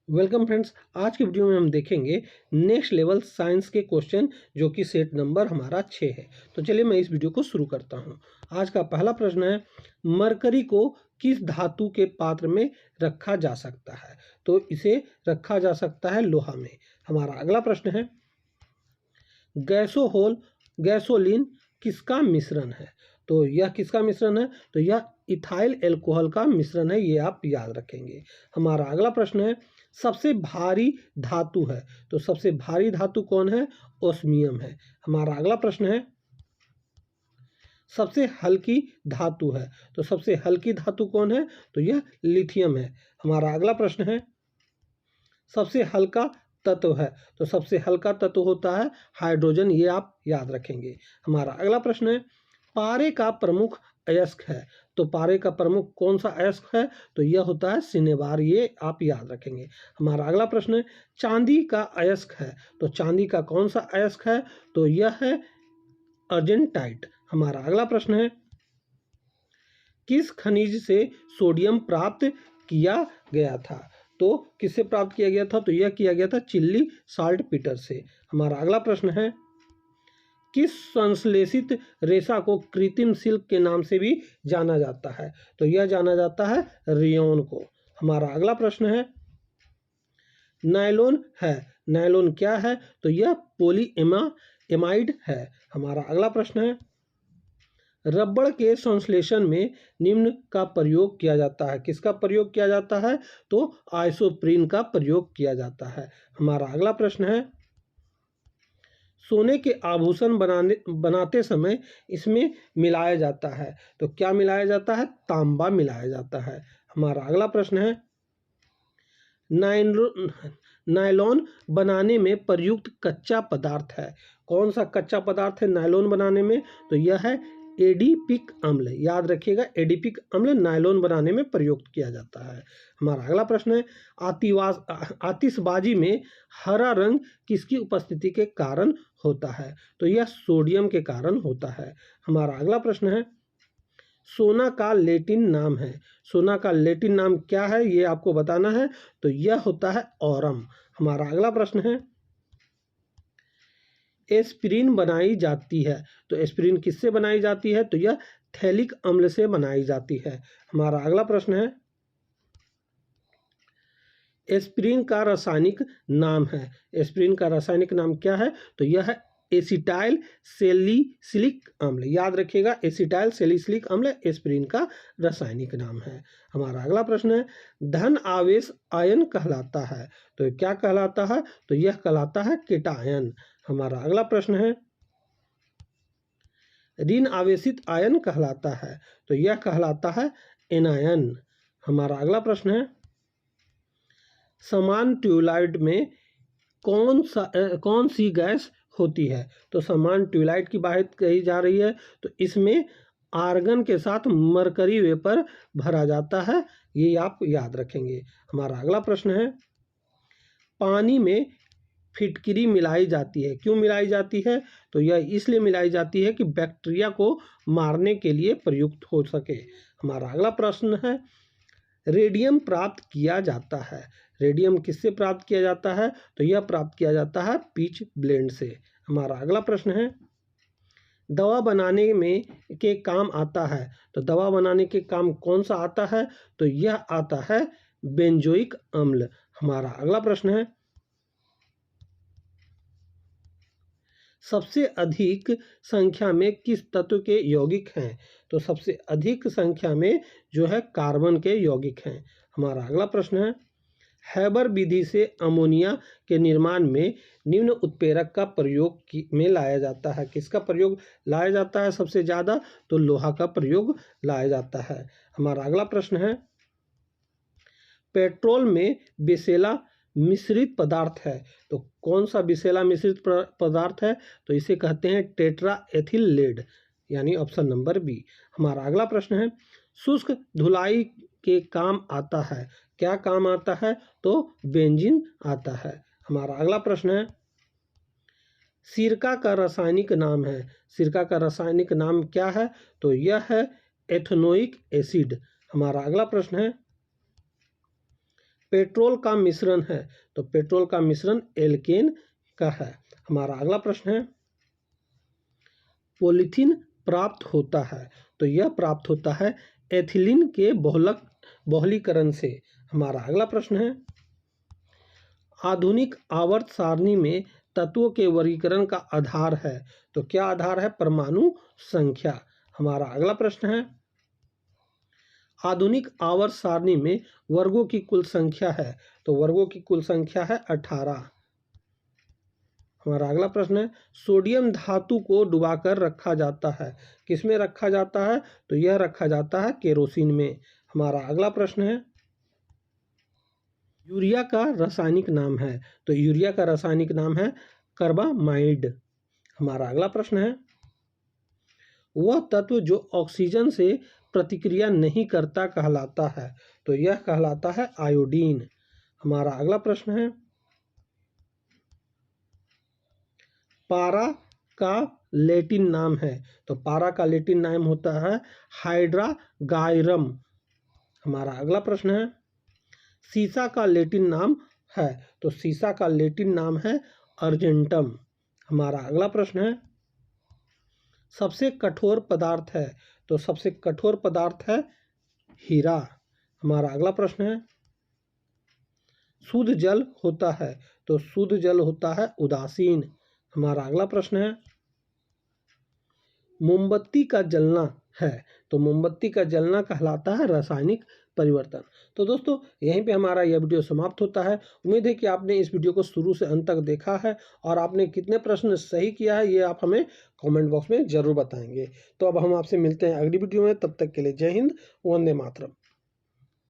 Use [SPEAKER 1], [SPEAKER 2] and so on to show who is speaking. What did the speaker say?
[SPEAKER 1] Welcome friends. आज की video में हम देखेंगे नेक्स्ट लेवल साइंस के क्वेश्चन जो कि सेट नंबर हमारा 6 है। तो चलिए मैं इस वीडियो को शुरू करता हूं। आज का पहला प्रश्न है, मरकरी को किस धातु के पात्र में रखा जा सकता है? तो इसे रखा जा सकता है लोहा में। हमारा अगला प्रश्न है, गैसोलीन किसका मिश्रण है? तो यह किसका मिश्रण है? तो यह इथाइल एल्कोहल का मिश्रण है, ये आप याद रखेंगे। हमारा अगला प्रश्न है, सबसे भारी धातु है। तो सबसे भारी धातु कौन है? ओस्मियम है। हमारा अगला प्रश्न है, सबसे हल्की धातु है। तो सबसे हल्की धातु कौन है? तो यह लिथियम है। हमारा अगला प्रश्न है, सबसे हल्का तत्व है। तो सबसे हल्का तत्व होता है हाइड्रोजन, ये आप याद रखेंगे। हमारा अगला प्रश्न है, पारे का प्रमुख अयस्क है। तो पारे का प्रमुख कौन सा अयस्क है? तो यह होता है सिनेबार, ये आप याद रखेंगे। हमारा अगला प्रश्न है, चांदी का अयस्क है। तो चांदी का कौन सा अयस्क है? तो यह है अर्जेंटाइट। हमारा अगला प्रश्न है, किस खनिज से सोडियम प्राप्त किया गया था? तो किससे प्राप्त किया गया था? तो यह किया गया था चिल्ली साल्ट पीटर से। हमारा अगला प्रश्न है, किस संश्लेषित रेशा को कृत्रिम सिल्क के नाम से भी जाना जाता है? तो यह जाना जाता है रियोन को। हमारा अगला प्रश्न है, नायलॉन है। नायलॉन क्या है? तो यह पॉलीएमाइड है। हमारा अगला प्रश्न है, रबड़ के संश्लेषण में निम्न का प्रयोग किया जाता है। किसका प्रयोग किया जाता है? तो आइसोप्रीन का प्रयोग किया जाता है। हमारा अगला प्रश्न है, सोने के आभूषण बनाते समय इसमें मिलाया जाता है। तो क्या मिलाया जाता है? तांबा मिलाया जाता है। हमारा अगला प्रश्न है, नायलॉन बनाने में प्रयुक्त कच्चा पदार्थ है। कौन सा कच्चा पदार्थ है नायलॉन बनाने में? तो यह है एडिपिक अम्ल। याद रखिएगा, एडिपिक अम्ल नायलॉन बनाने में प्रयुक्त किया जाता है। हमारा अगला प्रश्न है, आतिशबाजी में हरा रंग किसकी उपस्थिति के कारण होता है? तो यह सोडियम के कारण होता है। हमारा अगला प्रश्न है, सोना का लैटिन नाम है। सोना का लैटिन नाम क्या है, ये आपको बताना है। तो यह होता है ऑरम। हमारा अगला प्रश्न है, एस्पिरिन बनाई जाती है। तो एस्पिरिन किससे बनाई जाती है? तो यह थैलिक अम्ल से बनाई जाती है। हमारा अगला प्रश्न है, एस्पिरिन का रासायनिक नाम है। एस्पिरिन का रासायनिक नाम क्या है? तो यह है एसिटाइल सैलिसिलिक अम्ल। याद रखिएगा, एसिटाइल सैलिसिलिक अम्ल एस्पिरिन का रासायनिक नाम है। हमारा अगला प्रश्न है, धन आवेश आयन कहलाता है। तो क्या कहलाता है? तो यह कहलाता है केटायन। हमारा अगला प्रश्न है, ऋण आवेशित आयन कहलाता है। तो यह कहलाता है एनायन। हमारा अगला प्रश्न है, समान ट्यूबलाइट में कौन सी गैस होती है? तो समान ट्यूबलाइट की बात कही जा रही है। तो इसमें आर्गन के साथ मरकरी वेपर भरा जाता है, ये आप याद रखेंगे। हमारा अगला प्रश्न है, पानी में फिटकिरी मिलाई जाती है। क्यों मिलाई जाती है? तो यह इसलिए मिलाई जाती है कि बैक्टीरिया को मारने के लिए प्रयुक्त हो सके। हमारा अगला प्रश्न है, रेडियम प्राप्त किया जाता है। रेडियम किससे प्राप्त किया जाता है? तो यह प्राप्त किया जाता है पीच ब्लेंड से। हमारा अगला प्रश्न है, दवा बनाने में के काम आता है। तो दवा बनाने के काम कौन सा आता है? तो यह आता है बेंजोइक अम्ल। हमारा अगला प्रश्न है, सबसे अधिक संख्या में किस तत्व के यौगिक हैं? तो सबसे अधिक संख्या में जो है कार्बन के यौगिक हैं। हमारा अगला प्रश्न है, हैबर विधि से अमोनिया के निर्माण में निम्न उत्प्रेरक का प्रयोग में लाया जाता है। किसका प्रयोग लाया जाता है सबसे ज़्यादा? तो लोहा का प्रयोग लाया जाता है। हमारा अगला प्रश्न है, पेट्रोल में बिसेला मिश्रित पदार्थ है। तो कौन सा बिसेला मिश्रित पदार्थ है? तो इसे कहते हैं टेट्रा एथिल लेड, यानी ऑप्शन नंबर बी। हमारा अगला प्रश्न है, शुष्क धुलाई के काम आता है। क्या काम आता है? तो बेंजीन आता है। हमारा अगला प्रश्न है, सिरका का रासायनिक नाम है। सिरका का रासायनिक नाम क्या है? तो यह है एथेनोइक एसिड। हमारा अगला प्रश्न है, पेट्रोल का मिश्रण है? तो पेट्रोल का मिश्रण एल्केन का है। हमारा अगला प्रश्न है, पॉलीथीन प्राप्त होता है? तो यह प्राप्त होता है एथिलीन के बहुलीकरण से। हमारा अगला प्रश्न है, आधुनिक आवर्त सारणी में तत्वों के वर्गीकरण का आधार है? तो क्या आधार है? परमाणु संख्या। हमारा अगला प्रश्न है, आधुनिक आवर्त सारणी में वर्गों की कुल संख्या है? तो वर्गों की कुल संख्या है 18। हमारा अगला प्रश्न है, सोडियम धातु को डुबाकर रखा जाता है? किसमें रखा जाता है? तो यह रखा जाता है केरोसिन में। हमारा अगला प्रश्न है, यूरिया का रासायनिक नाम है? तो यूरिया का रासायनिक नाम है कार्बामाइड। हमारा अगला प्रश्न है, वह तत्व जो ऑक्सीजन से प्रतिक्रिया नहीं करता कहलाता है? तो यह कहलाता है आयोडीन। हमारा अगला प्रश्न है, पारा का लैटिन नाम है? तो पारा का लैटिन नाम होता है हाइड्रागायरम। हमारा अगला प्रश्न है, सीसा का लैटिन नाम है? तो सीसा का लैटिन नाम है अर्जेंटम। हमारा अगला प्रश्न है, सबसे कठोर पदार्थ है? तो सबसे कठोर पदार्थ है हीरा। हमारा अगला प्रश्न है, शुद्ध जल होता है? तो शुद्ध जल होता है उदासीन। हमारा अगला प्रश्न है, मोमबत्ती का जलना है? तो मोमबत्ती का जलना कहलाता है रासायनिक परिवर्तन। तो दोस्तों यहीं पे हमारा यह वीडियो समाप्त होता है। उम्मीद है कि आपने इस वीडियो को शुरू से अंत तक देखा है और आपने कितने प्रश्न सही किया है ये आप हमें कमेंट बॉक्स में ज़रूर बताएंगे। तो अब हम आपसे मिलते हैं अगली वीडियो में, तब तक के लिए जय हिंद, वंदे मातरम।